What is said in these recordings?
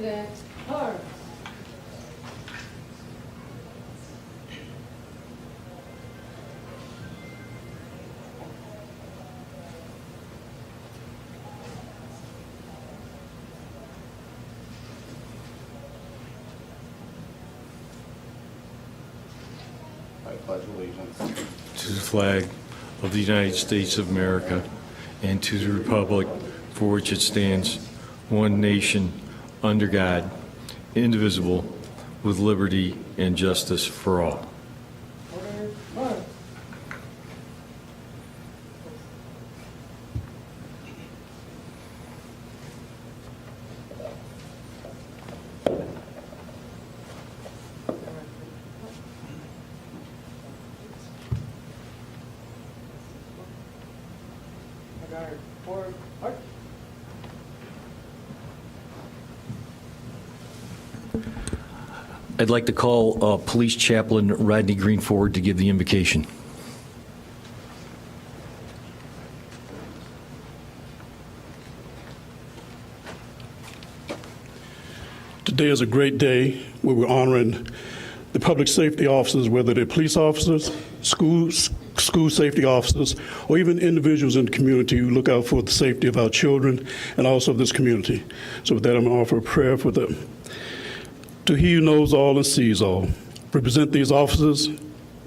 President Harp. I pledge allegiance to the flag of the United States of America and to the republic for which it stands, one nation, under God, indivisible, with liberty and justice for all. Order, march. Order, forward, march. I'd like to call Police Chaplain Rodney Green forward to give the invocation. Today is a great day where we're honoring the public safety officers, whether they're police officers, school safety officers, or even individuals in the community who look out for the safety of our children and also of this community. So with that, I'm going to offer a prayer for them. To He who knows all and sees all, represent these officers,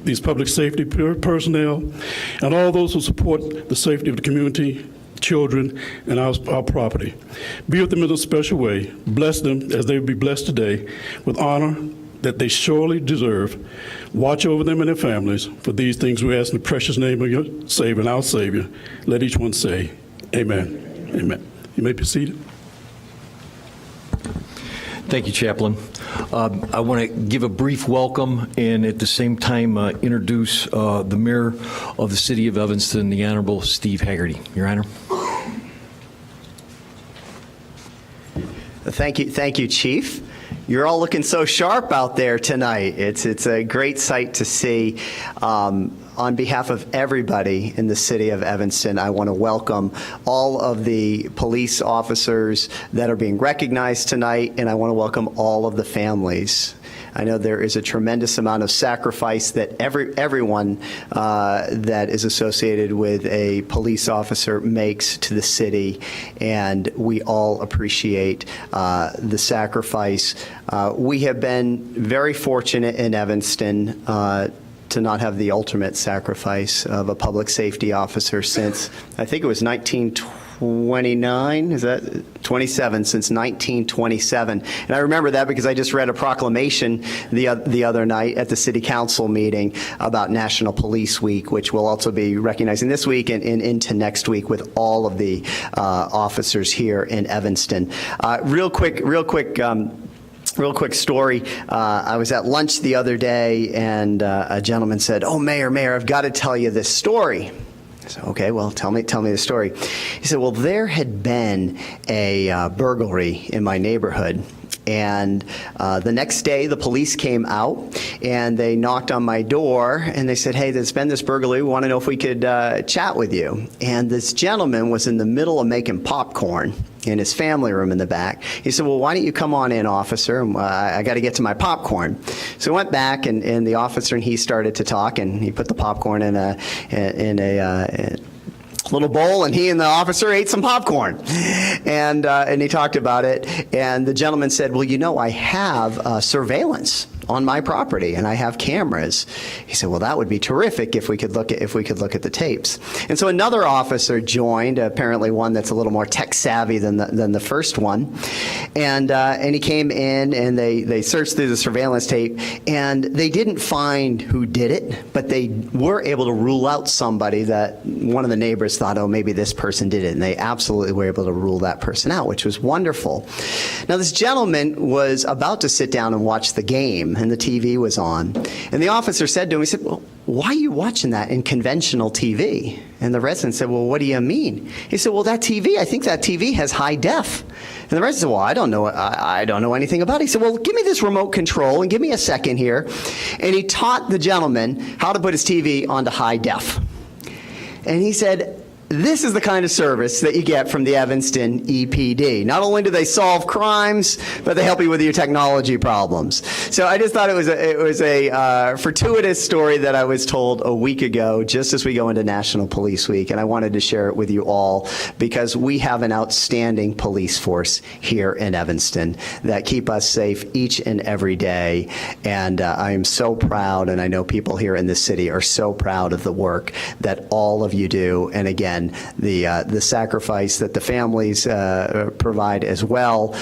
these public safety personnel, and all those who support the safety of the community, children, and our property. Be with them in a special way. Bless them as they will be blessed today with honor that they surely deserve. Watch over them and their families. For these things we ask in the precious name of your Savior and our Savior. Let each one say, amen. Amen. You may be seated. Thank you, Chaplain. I want to give a brief welcome and at the same time introduce the Mayor of the City of Evanston, the Honorable Steve Haggerty. Your Honor. Thank you, Chief. You're all looking so sharp out there tonight. It's a great sight to see. On behalf of everybody in the city of Evanston, I want to welcome all of the police officers that are being recognized tonight, and I want to welcome all of the families. I know there is a tremendous amount of sacrifice that everyone that is associated with a police officer makes to the city, and we all appreciate the sacrifice. We have been very fortunate in Evanston to not have the ultimate sacrifice of a public safety officer since, I think it was 1929, is that 27, since 1927. And I remember that because I just read a proclamation the other night at the city council meeting about National Police Week, which we'll also be recognizing this week and into next week with all of the officers here in Evanston. Real quick story. I was at lunch the other day, and a gentleman said, "Oh, Mayor, I've got to tell you this story." I said, "Okay, well, tell me the story." He said, "Well, there had been a burglary in my neighborhood. And the next day, the police came out, and they knocked on my door, and they said, 'Hey, there's been this burglary. We want to know if we could chat with you.' And this gentleman was in the middle of making popcorn in his family room in the back. He said, 'Well, why don't you come on in, officer? I got to get to my popcorn.' So I went back, and the officer and he started to talk, and he put the popcorn in a little bowl, and he and the officer ate some popcorn, and he talked about it. And the gentleman said, 'Well, you know, I have surveillance on my property, and I have cameras.' He said, 'Well, that would be terrific if we could look at the tapes.' And so another officer joined, apparently one that's a little more tech savvy than the first one, and he came in, and they searched through the surveillance tape, and they didn't find who did it, but they were able to rule out somebody that one of the neighbors thought, oh, maybe this person did it, and they absolutely were able to rule that person out, which was wonderful. Now, this gentleman was about to sit down and watch the game, and the TV was on, and the officer said to him, he said, "Well, why are you watching that in conventional TV?" And the resident said, "Well, what do you mean?" He said, "Well, that TV, I think that TV has high def." And the resident said, "Well, I don't know anything about it." He said, "Well, give me this remote control and give me a second here." And he taught the gentleman how to put his TV onto high def. And he said, This is the kind of service that you get from the Evanston EPD. Not only do they solve crimes, but they help you with your technology problems. So I just thought it was a fortuitous story that I was told a week ago, just as we go into National Police Week, and I wanted to share it with you all because we have an outstanding police force here in Evanston that keep us safe each and every day. And I am so proud, and I know people here in this city are so proud of the work that all of you do. And again, the sacrifice that the families provide as well,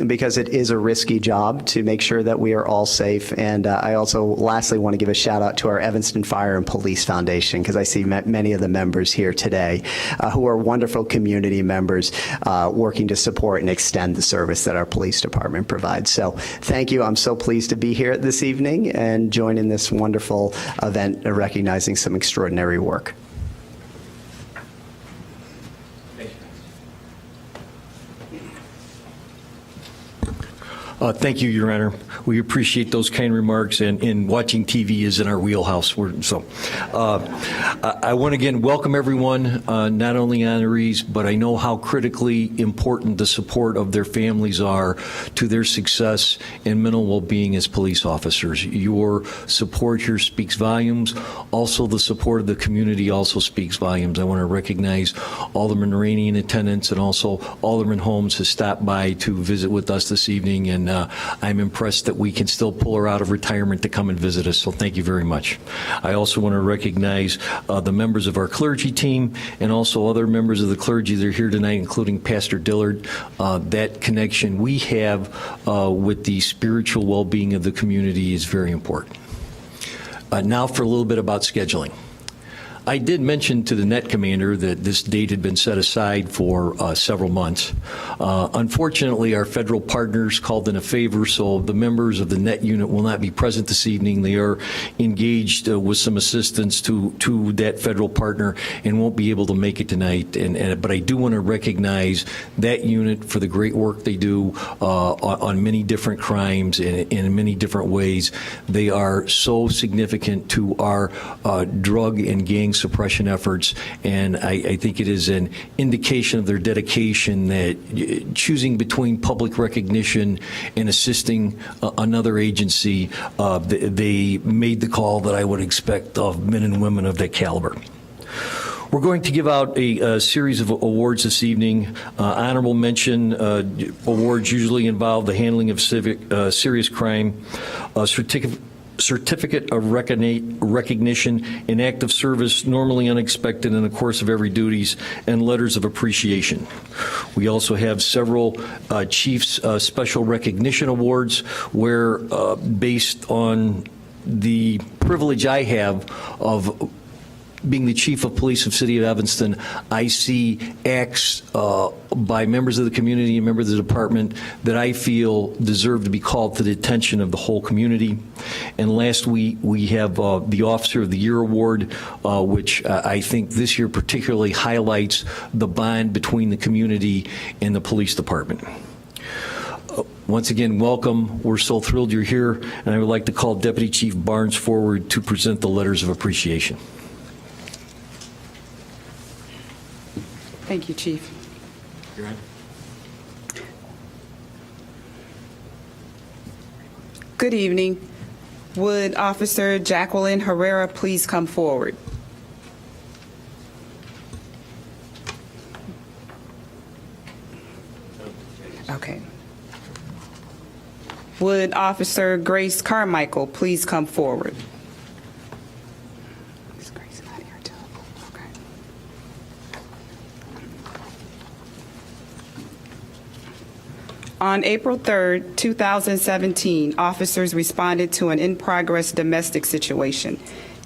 because it is a risky job to make sure that we are all safe. And I also lastly want to give a shout out to our Evanston Fire and Police Foundation, because I see many of the members here today who are wonderful community members working to support and extend the service that our police department provides. So thank you. I'm so pleased to be here this evening and join in this wonderful event recognizing some extraordinary work. Thank you, Your Honor. We appreciate those kind remarks, and watching TV is in our wheelhouse. I want to again welcome everyone, not only honorees, but I know how critically important the support of their families are to their success and mental well-being as police officers. Your support here speaks volumes. Also, the support of the community also speaks volumes. I want to recognize Alderman Rainey in attendance, and also Alderman Holmes has stopped by to visit with us this evening, and I'm impressed that we can still pull her out of retirement to come and visit us, so thank you very much. I also want to recognize the members of our clergy team and also other members of the clergy that are here tonight, including Pastor Dillard. That connection we have with the spiritual well-being of the community is very important. Now for a little bit about scheduling. I did mention to the net commander that this date had been set aside for several months. Unfortunately, our federal partners called in a favor, so the members of the net unit will not be present this evening. They are engaged with some assistance to that federal partner and won't be able to make it tonight. But I do want to recognize that unit for the great work they do on many different crimes and in many different ways. They are so significant to our drug and gang suppression efforts, and I think it is an indication of their dedication that choosing between public recognition and assisting another agency, they made the call that I would expect of men and women of that caliber. We're going to give out a series of awards this evening. Honorable mention awards usually involve the handling of serious crime, certificate of recognition, an act of service normally unexpected in the course of every duties, and letters of appreciation. We also have several Chiefs Special Recognition Awards where, based on the privilege I have of being the Chief of Police of City of Evanston, I see acts by members of the community and members of the department that I feel deserve to be called to the attention of the whole community. And last week, we have the Officer of the Year Award, which I think this year particularly highlights the bond between the community and the police department. Once again, welcome. We're so thrilled you're here, and I would like to call Deputy Chief Barnes forward to present the letters of appreciation. Thank you, Chief. You're on. Good evening. Would Officer Jacqueline Herrera please come forward? Okay. Would Officer Grace Carmichael please come forward? Is Grace not here too? Okay. On April 3rd, 2017, officers responded to an in-progress domestic situation.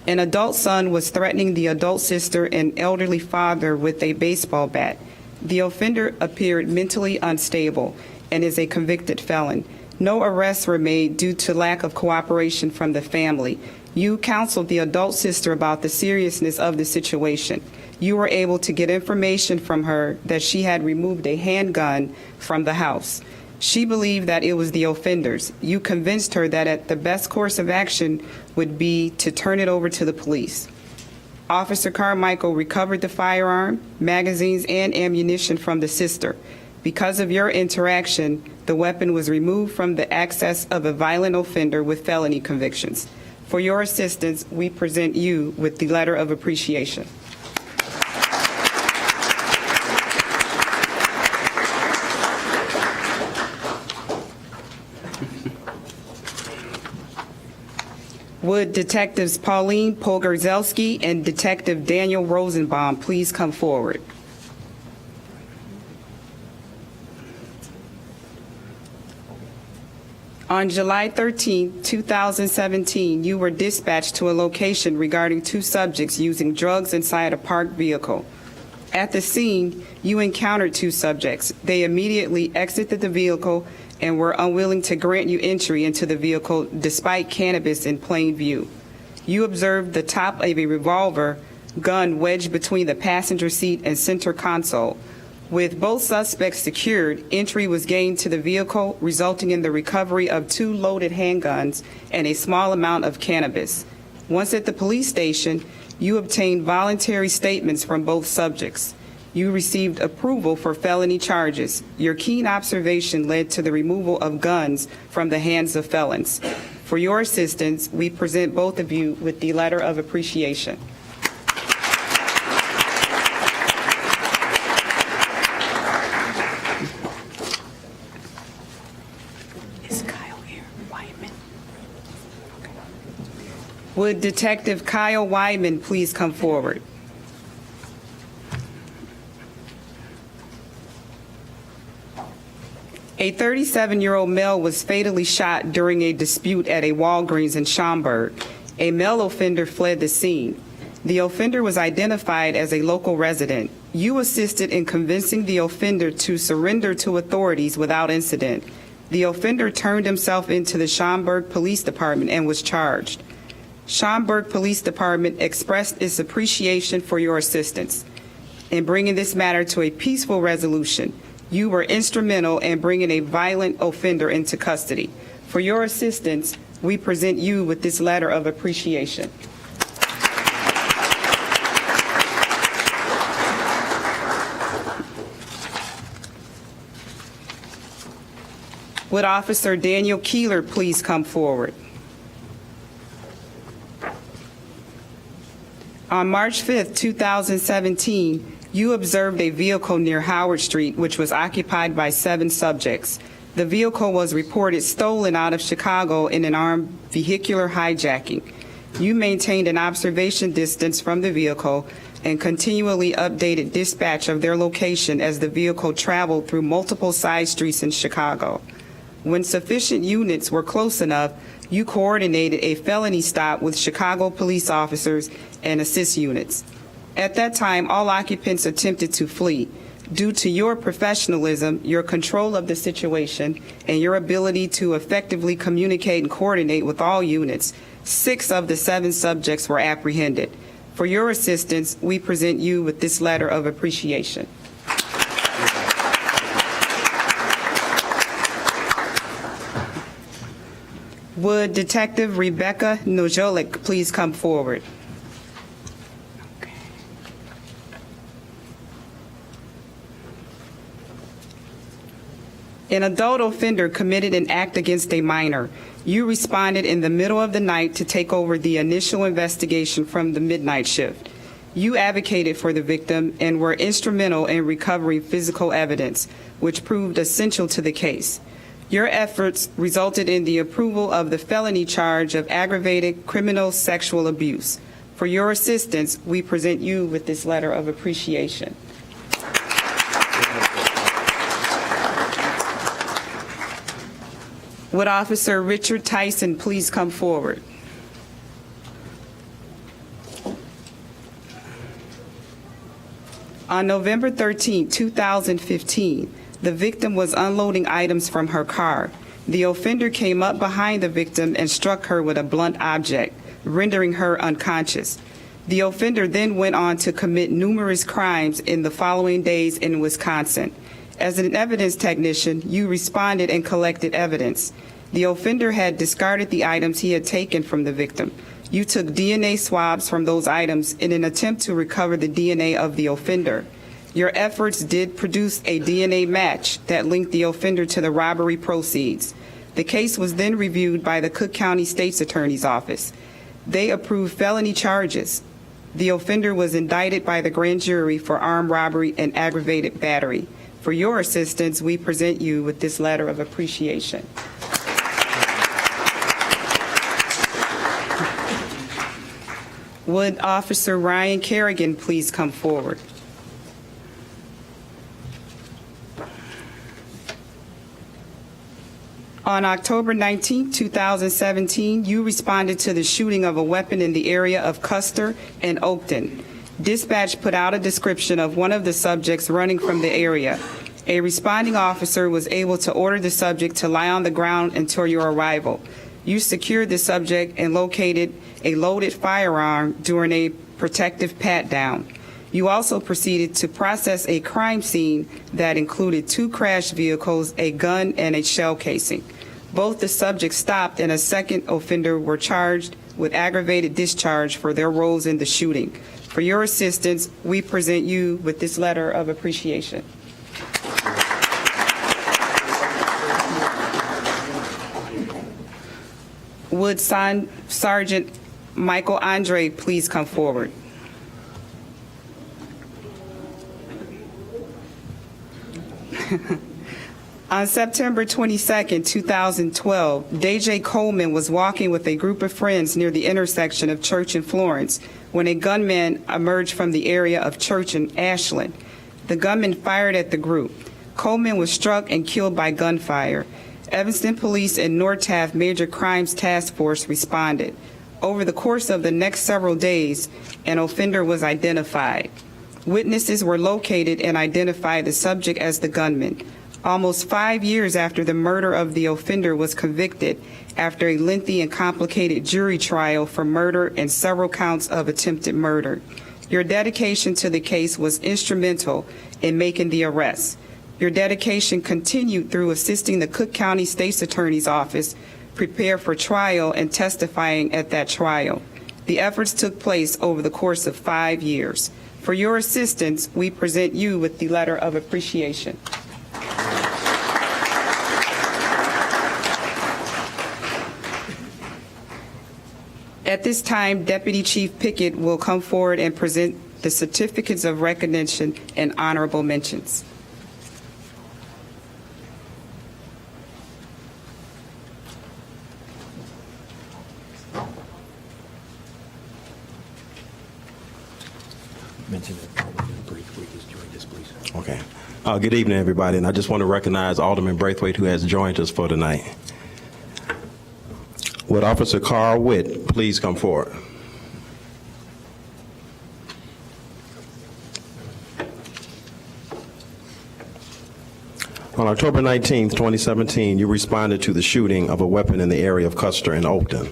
An adult son was threatening the adult sister and elderly father with a baseball bat. The offender appeared mentally unstable and is a convicted felon. No arrests were made due to lack of cooperation from the family. You counseled the adult sister about the seriousness of the situation. You were able to get information from her that she had removed a handgun from the house. She believed that it was the offender's. You convinced her that the best course of action would be to turn it over to the police. Officer Carmichael recovered the firearm, magazines, and ammunition from the sister. Because of your interaction, the weapon was removed from the access of a violent offender with felony convictions. For your assistance, we present you with the letter of appreciation. Would Detectives Pauline Pogorzelski and Detective Daniel Rosenbaum please come forward? On July 13, 2017, you were dispatched to a location regarding two subjects using drugs inside a parked vehicle. At the scene, you encountered two subjects. They immediately exited the vehicle and were unwilling to grant you entry into the vehicle despite cannabis in plain view. You observed the top of a revolver gun wedged between the passenger seat and center console. With both suspects secured, entry was gained to the vehicle, resulting in the recovery of two loaded handguns and a small amount of cannabis. Once at the police station, you obtained voluntary statements from both subjects. You received approval for felony charges. Your keen observation led to the removal of guns from the hands of felons. For your assistance, we present both of you with the letter of appreciation. Is Kyle here? Wyman? Would Detective Kyle Wyman please come forward? A 37-year-old male was fatally shot during a dispute at a Walgreens in Schaumburg. A male offender fled the scene. The offender was identified as a local resident. You assisted in convincing the offender to surrender to authorities without incident. The offender turned himself into the Schaumburg Police Department and was charged. Schaumburg Police Department expressed its appreciation for your assistance in bringing this matter to a peaceful resolution. You were instrumental in bringing a violent offender into custody. For your assistance, we present you with this letter of appreciation. Would Officer Daniel Keeler please come forward? On March 5th, 2017, you observed a vehicle near Howard Street, which was occupied by 7 subjects. The vehicle was reported stolen out of Chicago in an armed vehicular hijacking. You maintained an observation distance from the vehicle and continually updated dispatch of their location as the vehicle traveled through multiple side streets in Chicago. When sufficient units were close enough, you coordinated a felony stop with Chicago police officers and assist units. At that time, all occupants attempted to flee. Due to your professionalism, your control of the situation, and your ability to effectively communicate and coordinate with all units, 6 of the 7 subjects were apprehended. For your assistance, we present you with this letter of appreciation. Would Detective Rebecca Nojolik please come forward? An adult offender committed an act against a minor. You responded in the middle of the night to take over the initial investigation from the midnight shift. You advocated for the victim and were instrumental in recovering physical evidence, which proved essential to the case. Your efforts resulted in the approval of the felony charge of aggravated criminal sexual abuse. For your assistance, we present you with this letter of appreciation. Would Officer Richard Tyson please come forward? On November 13, 2015, the victim was unloading items from her car. The offender came up behind the victim and struck her with a blunt object, rendering her unconscious. The offender then went on to commit numerous crimes in the following days in Wisconsin. As an evidence technician, you responded and collected evidence. The offender had discarded the items he had taken from the victim. You took DNA swabs from those items in an attempt to recover the DNA of the offender. Your efforts did produce a DNA match that linked the offender to the robbery proceeds. The case was then reviewed by the Cook County State's Attorney's Office. They approved felony charges. The offender was indicted by the grand jury for armed robbery and aggravated battery. For your assistance, we present you with this letter of appreciation. Would Officer Ryan Kerrigan please come forward? On October 19, 2017, you responded to the shooting of a weapon in the area of Custer and Oakton. Dispatch put out a description of one of the subjects running from the area. A responding officer was able to order the subject to lie on the ground until your arrival. You secured the subject and located a loaded firearm during a protective pat-down. You also proceeded to process a crime scene that included 2 crashed vehicles, a gun, and a shell casing. Both the subjects stopped and a second offender were charged with aggravated discharge for their roles in the shooting. For your assistance, we present you with this letter of appreciation. Would Sergeant Michael Andre please come forward? On September 22, 2012, DJ Coleman was walking with a group of friends near the intersection of Church and Florence when a gunman emerged from the area of Church and Ashland. The gunman fired at the group. Coleman was struck and killed by gunfire. Evanston Police and North Taft Major Crimes Task Force responded. Over the course of the next several days, an offender was identified. Witnesses were located and identified the subject as the gunman. Almost 5 years after the murder of the offender was convicted after a lengthy and complicated jury trial for murder and several counts of attempted murder. Your dedication to the case was instrumental in making the arrest. Your dedication continued through assisting the Cook County State's Attorney's Office prepare for trial and testifying at that trial. The efforts took place over the course of 5 years. For your assistance, we present you with the letter of appreciation. At this time, Deputy Chief Pickett will come forward and present the certificates of recognition and honorable mentions. Mention that Alderman Braithwaite is joined us, please. Okay. Good evening, everybody, and I just want to recognize Alderman Braithwaite, who has joined us for tonight. Would Officer Carl Witt please come forward? On October 19, 2017, you responded to the shooting of a weapon in the area of Custer and Oakton.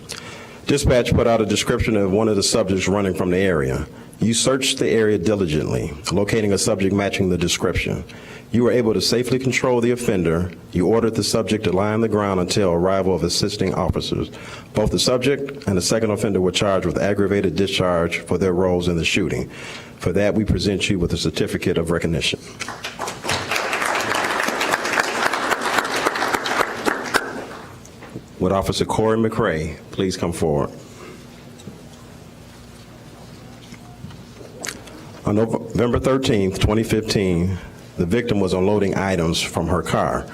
Dispatch put out a description of one of the subjects running from the area. You searched the area diligently, locating a subject matching the description. You were able to safely control the offender. You ordered the subject to lie on the ground until arrival of assisting officers. Both the subject and the second offender were charged with aggravated discharge for their roles in the shooting. For that, we present you with a certificate of recognition. Would Officer Corey McCrae please come forward? On November 13, 2015, the victim was unloading items from her car.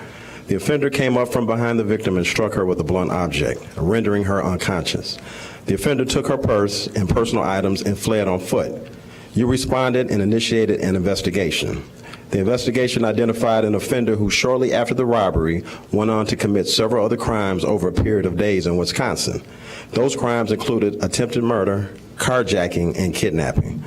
The offender came up from behind the victim and struck her with a blunt object, rendering her unconscious. The offender took her purse and personal items and fled on foot. You responded and initiated an investigation. The investigation identified an offender who shortly after the robbery went on to commit several other crimes over a period of days in Wisconsin. Those crimes included attempted murder, carjacking, and kidnapping.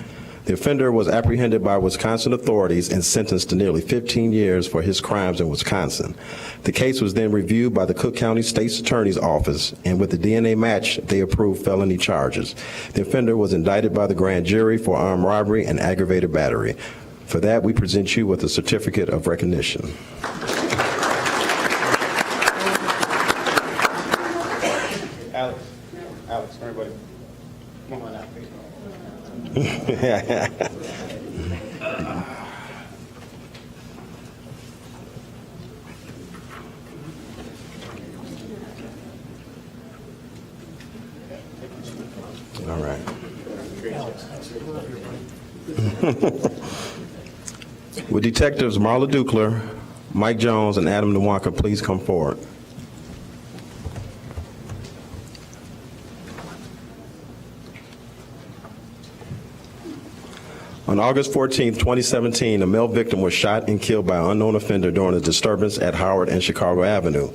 The offender was apprehended by Wisconsin authorities and sentenced to nearly 15 years for his crimes in Wisconsin. The case was then reviewed by the Cook County State's Attorney's Office, and with the DNA match, they approved felony charges. The offender was indicted by the grand jury for armed robbery and aggravated battery. For that, we present you with a certificate of recognition. Alex, everybody. All right. Would Detectives Marla Dukler, Mike Jones, and Adam Nwaka please come forward? On August 14, 2017, a male victim was shot and killed by an unknown offender during a disturbance at Howard and Chicago Avenue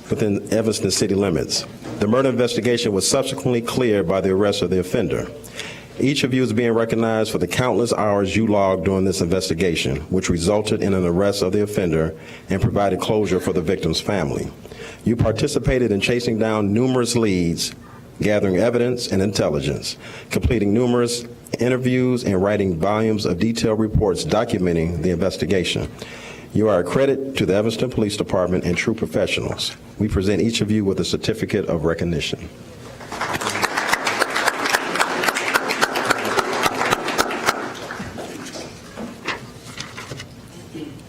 within Evanston city limits. The murder investigation was subsequently cleared by the arrest of the offender. Each of you is being recognized for the countless hours you logged during this investigation, which resulted in an arrest of the offender and provided closure for the victim's family. You participated in chasing down numerous leads, gathering evidence and intelligence, completing numerous interviews, and writing volumes of detailed reports documenting the investigation. You are a credit to the Evanston Police Department and true professionals. We present each of you with a certificate of recognition.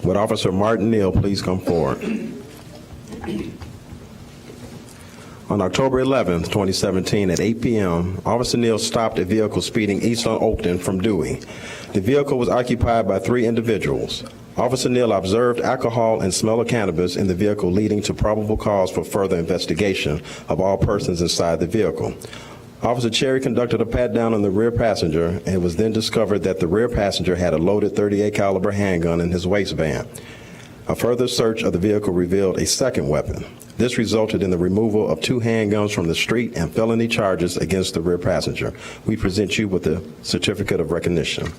Would Officer Martin Neal please come forward? On October 11, 2017, at 8 p.m., Officer Neal stopped a vehicle speeding east on Oakton from Dewey. The vehicle was occupied by 3 individuals. Officer Neal observed alcohol and smell of cannabis in the vehicle, leading to probable cause for further investigation of all persons inside the vehicle. Officer Cherry conducted a pat-down on the rear passenger, and it was then discovered that the rear passenger had a loaded .38 caliber handgun in his waistband. A further search of the vehicle revealed a second weapon. This resulted in the removal of 2 handguns from the street and felony charges against the rear passenger. We present you with a certificate of recognition.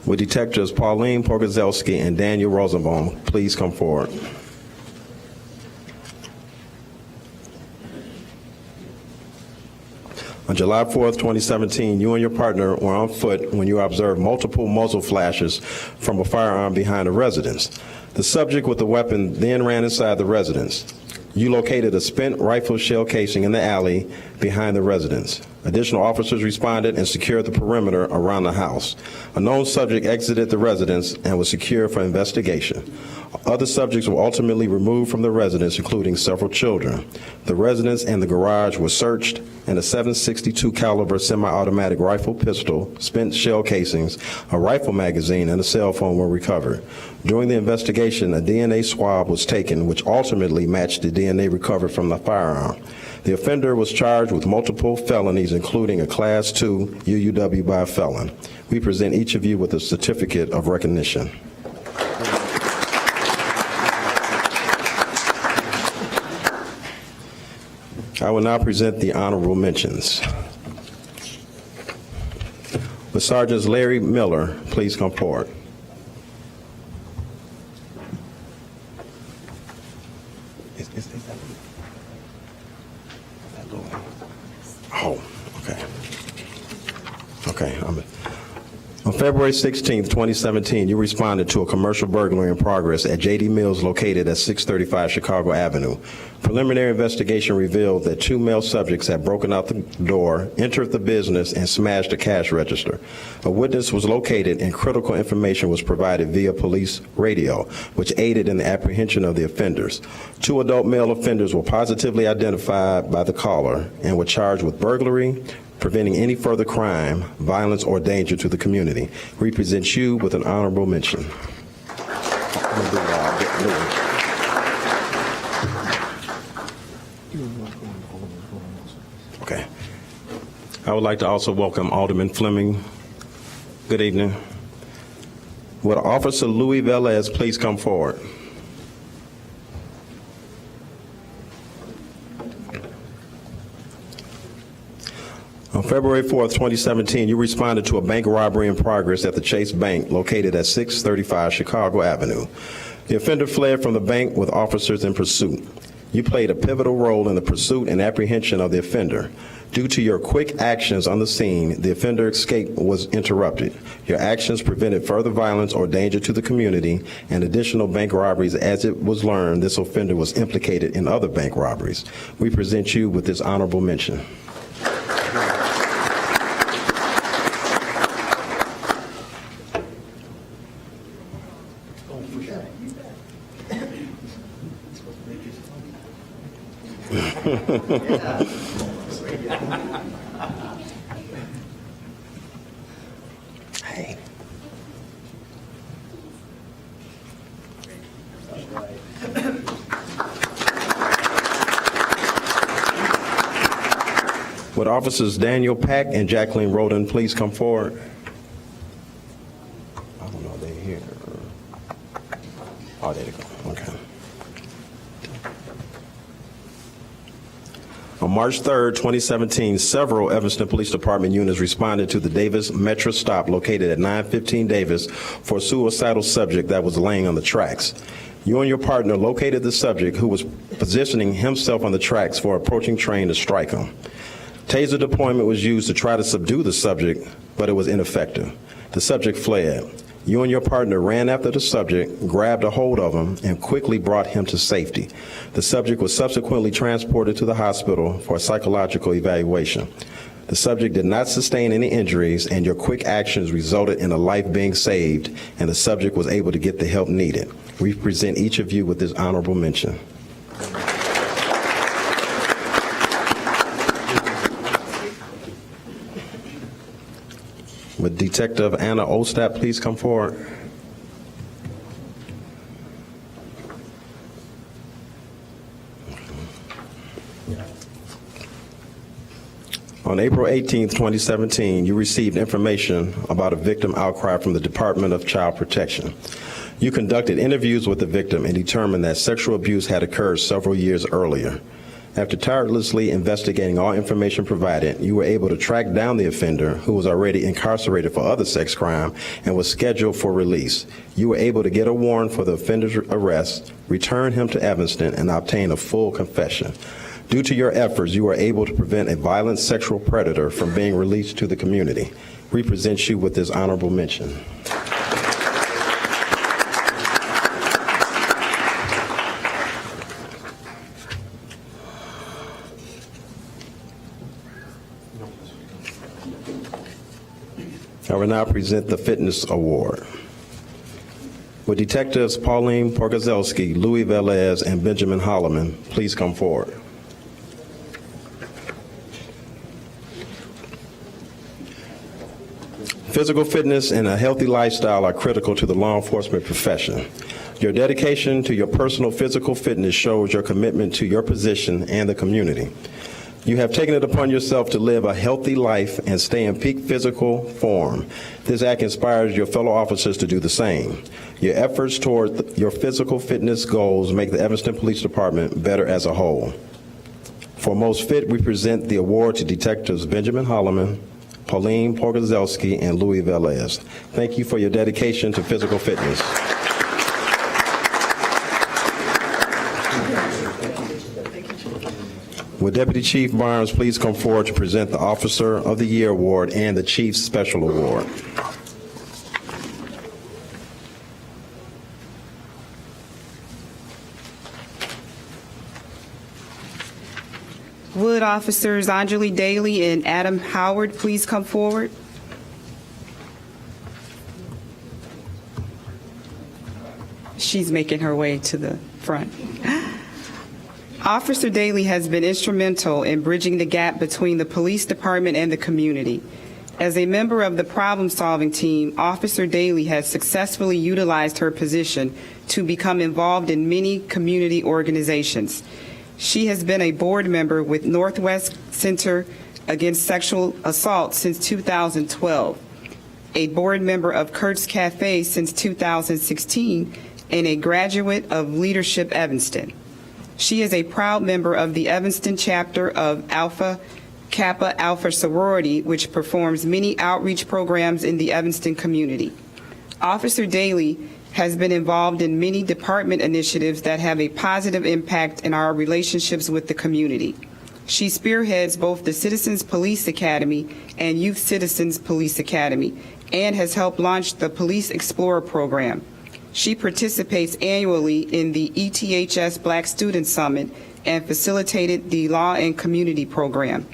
Would Detectives Pauline Porgazelski and Daniel Rosenbaum please come forward? On July 4th, 2017, you and your partner were on foot when you observed multiple muzzle flashes from a firearm behind a residence. The subject with the weapon then ran inside the residence. You located a spent rifle shell casing in the alley behind the residence. Additional officers responded and secured the perimeter around the house. A known subject exited the residence and was secured for investigation. Other subjects were ultimately removed from the residence, including several children. The residence and the garage were searched, and a .762 caliber semi-automatic rifle pistol, spent shell casings, a rifle magazine, and a cell phone were recovered. During the investigation, a DNA swab was taken, which ultimately matched the DNA recovered from the firearm. The offender was charged with multiple felonies, including a Class 2 UUW by a felon. We present each of you with a certificate of recognition. I will now present the honorable mentions. With Sergeant Larry Miller, please come forward. Oh, okay. Okay. On February 16, 2017, you responded to a commercial burglary in progress at J.D. Mills located at 635 Chicago Avenue. Preliminary investigation revealed that 2 male subjects had broken out the door, entered the business, and smashed a cash register. A witness was located and critical information was provided via police radio, which aided in the apprehension of the offenders. 2 adult male offenders were positively identified by the caller and were charged with burglary, preventing any further crime, violence, or danger to the community. We present you with an honorable mention. Okay. I would like to also welcome Alderman Fleming. Good evening. Would Officer Louis Velez please come forward? On February 4th, 2017, you responded to a bank robbery in progress at the Chase Bank located at 635 Chicago Avenue. The offender fled from the bank with officers in pursuit. You played a pivotal role in the pursuit and apprehension of the offender. Due to your quick actions on the scene, the offender escape was interrupted. Your actions prevented further violence or danger to the community and additional bank robberies. As it was learned, this offender was implicated in other bank robberies. We present you with this honorable mention. Hey. Would Officers Daniel Pack and Jacqueline Roden please come forward? I don't know, they're here. Oh, there they go. Okay. On March 3rd, 2017, several Evanston Police Department units responded to the Davis Metro stop located at 915 Davis for a suicidal subject that was laying on the tracks. You and your partner located the subject, who was positioning himself on the tracks for an approaching train to strike him. Taser deployment was used to try to subdue the subject, but it was ineffective. The subject fled. You and your partner ran after the subject, grabbed a hold of him, and quickly brought him to safety. The subject was subsequently transported to the hospital for a psychological evaluation. The subject did not sustain any injuries, and your quick actions resulted in a life being saved, and the subject was able to get the help needed. We present each of you with this honorable mention. Would Detective Anna Ostap please come forward? On April 18, 2017, you received information about a victim outcry from the Department of Child Protection. You conducted interviews with the victim and determined that sexual abuse had occurred several years earlier. After tirelessly investigating all information provided, you were able to track down the offender, who was already incarcerated for other sex crime and was scheduled for release. You were able to get a warrant for the offender's arrest, return him to Evanston, and obtain a full confession. Due to your efforts, you were able to prevent a violent sexual predator from being released to the community. We present you with this honorable mention. I will now present the Fitness Award. Would Detectives Pauline Porgazelski, Louis Velez, and Benjamin Holloman please come forward? Physical fitness and a healthy lifestyle are critical to the law enforcement profession. Your dedication to your personal physical fitness shows your commitment to your position and the community. You have taken it upon yourself to live a healthy life and stay in peak physical form. This act inspires your fellow officers to do the same. Your efforts toward your physical fitness goals make the Evanston Police Department better as a whole. For Most Fit, we present the award to Detectives Benjamin Holloman, Pauline Porgazelski, and Louis Velez. Thank you for your dedication to physical fitness. Would Deputy Chief Barnes please come forward to present the Officer of the Year Award and the Chief's Special Award? Would Officers Anjali Daly and Adam Howard please come forward? She's making her way to the front. Officer Daly has been instrumental in bridging the gap between the police department and the community. As a member of the problem-solving team, Officer Daly has successfully utilized her position to become involved in many community organizations. She has been a board member with Northwest Center Against Sexual Assault since 2012, a board member of Kurt's Cafe since 2016, and a graduate of Leadership Evanston. She is a proud member of the Evanston chapter of Alpha Kappa Alpha sorority, which performs many outreach programs in the Evanston community. Officer Daly has been involved in many department initiatives that have a positive impact in our relationships with the community. She spearheads both the Citizens Police Academy and Youth Citizens Police Academy and has helped launch the Police Explorer program. She participates annually in the ETHS Black Student Summit and facilitated the Law and Community program.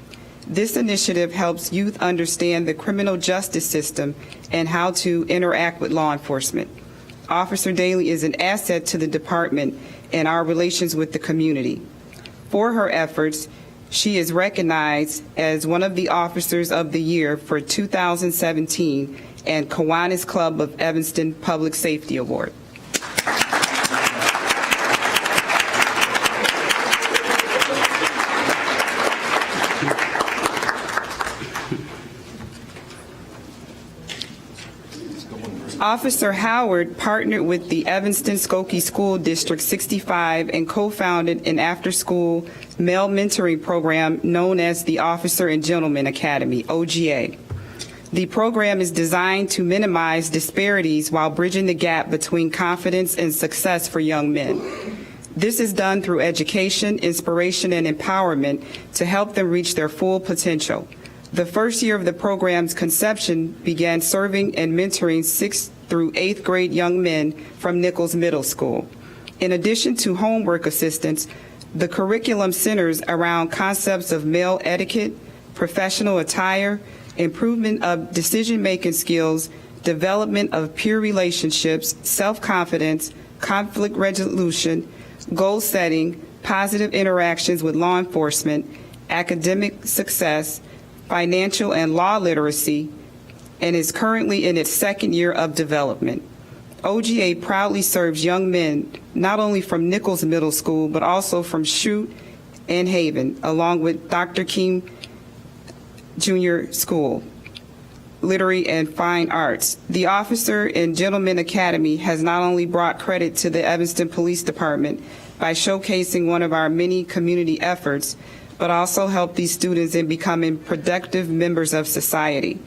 This initiative helps youth understand the criminal justice system and how to interact with law enforcement. Officer Daly is an asset to the department and our relations with the community. For her efforts, she is recognized as one of the Officers of the Year for 2017 and Kiwanis Club of Evanston Public Safety Award. Officer Howard partnered with the Evanston Skokie School District 65 and co-founded an after-school male mentoring program known as the Officer and Gentleman Academy, OGA. The program is designed to minimize disparities while bridging the gap between confidence and success for young men. This is done through education, inspiration, and empowerment to help them reach their full potential. The first year of the program's conception began serving and mentoring 6th through 8th grade young men from Nichols Middle School. In addition to homework assistance, the curriculum centers around concepts of male etiquette, professional attire, improvement of decision-making skills, development of peer relationships, self-confidence, conflict resolution, goal setting, positive interactions with law enforcement, academic success, financial and law literacy, and is currently in its second year of development. OGA proudly serves young men not only from Nichols Middle School, but also from Shute and Haven, along with Dr. King Junior School, Literary and Fine Arts. The Officer and Gentleman Academy has not only brought credit to the Evanston Police Department by showcasing one of our many community efforts, but also help these students in becoming productive members of society.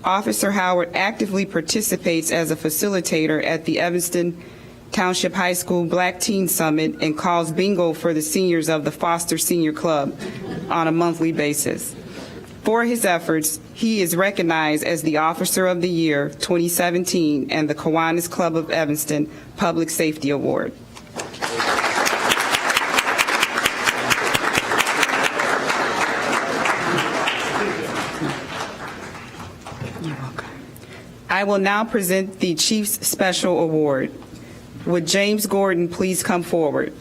Officer Howard actively participates as a facilitator at the Evanston Township High School Black Teen Summit and calls bingo for the seniors of the Foster Senior Club on a monthly basis. For his efforts, he is recognized as the Officer of the Year 2017 and the Kiwanis Club of Evanston Public Safety Award. I will now present the Chief's Special Award. Would James Gordon please come forward?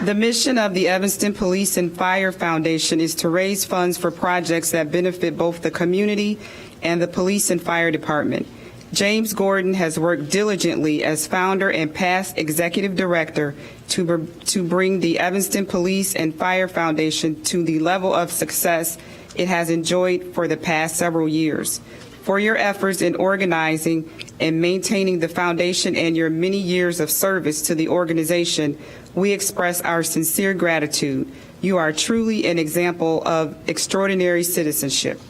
The mission of the Evanston Police and Fire Foundation is to raise funds for projects that benefit both the community and the police and fire department. James Gordon has worked diligently as founder and past executive director to bring the Evanston Police and Fire Foundation to the level of success it has enjoyed for the past several years. For your efforts in organizing and maintaining the foundation and your many years of service to the organization, we express our sincere gratitude. You are truly an example of extraordinary citizenship.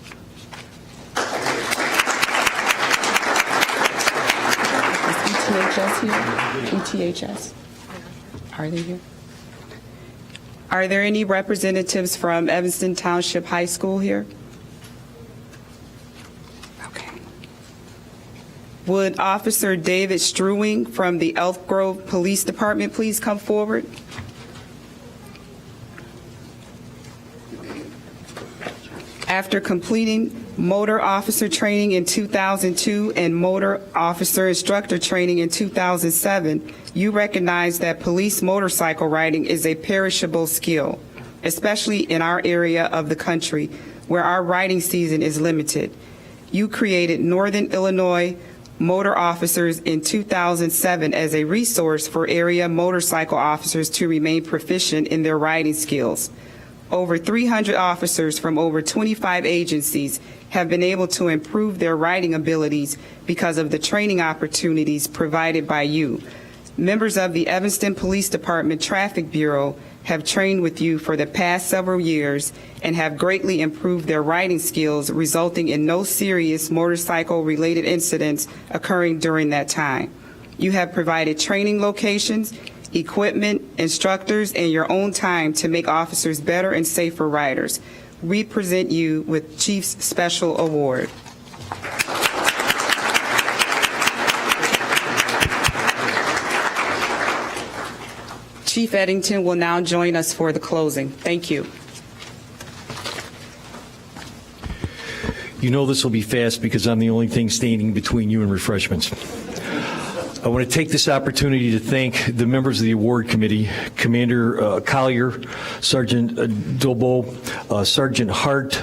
ETHS here? ETHS? Are they here? Are there any representatives from Evanston Township High School here? Okay. Would Officer David Strewing from the Elk Grove Police Department please come forward? After completing motor officer training in 2002 and motor officer instructor training in 2007, you recognize that police motorcycle riding is a perishable skill, especially in our area of the country where our riding season is limited. You created Northern Illinois Motor Officers in 2007 as a resource for area motorcycle officers to remain proficient in their riding skills. Over 300 officers from over 25 agencies have been able to improve their riding abilities because of the training opportunities provided by you. Members of the Evanston Police Department Traffic Bureau have trained with you for the past several years and have greatly improved their riding skills, resulting in no serious motorcycle-related incidents occurring during that time. You have provided training locations, equipment, instructors, and your own time to make officers better and safer riders. We present you with Chief's Special Award. Chief Eddington will now join us for the closing. Thank you. You know this will be fast because I'm the only thing standing between you and refreshments. I want to take this opportunity to thank the members of the award committee, Commander Collier, Sergeant Dolbeau, Sergeant Hart,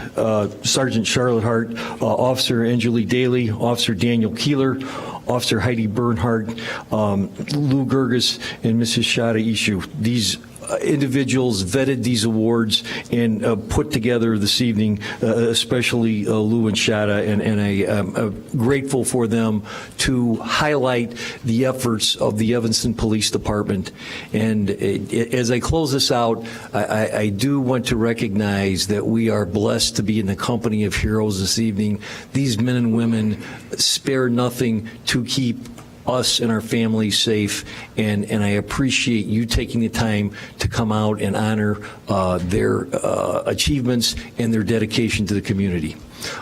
Sergeant Charlotte Hart, Officer Angeli Daly, Officer Daniel Keeler, Officer Heidi Bernhardt, Lou Gerges, and Mrs. Shada Ishu. These individuals vetted these awards and put together this evening, especially Lou and Shada, and I'm grateful for them to highlight the efforts of the Evanston Police Department. And as I close this out, I do want to recognize that we are blessed to be in the company of heroes this evening. These men and women spare nothing to keep us and our families safe, and I appreciate you taking the time to come out and honor their achievements and their dedication to the community.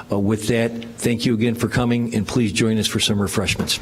With that, thank you again for coming, and please join us for some refreshments.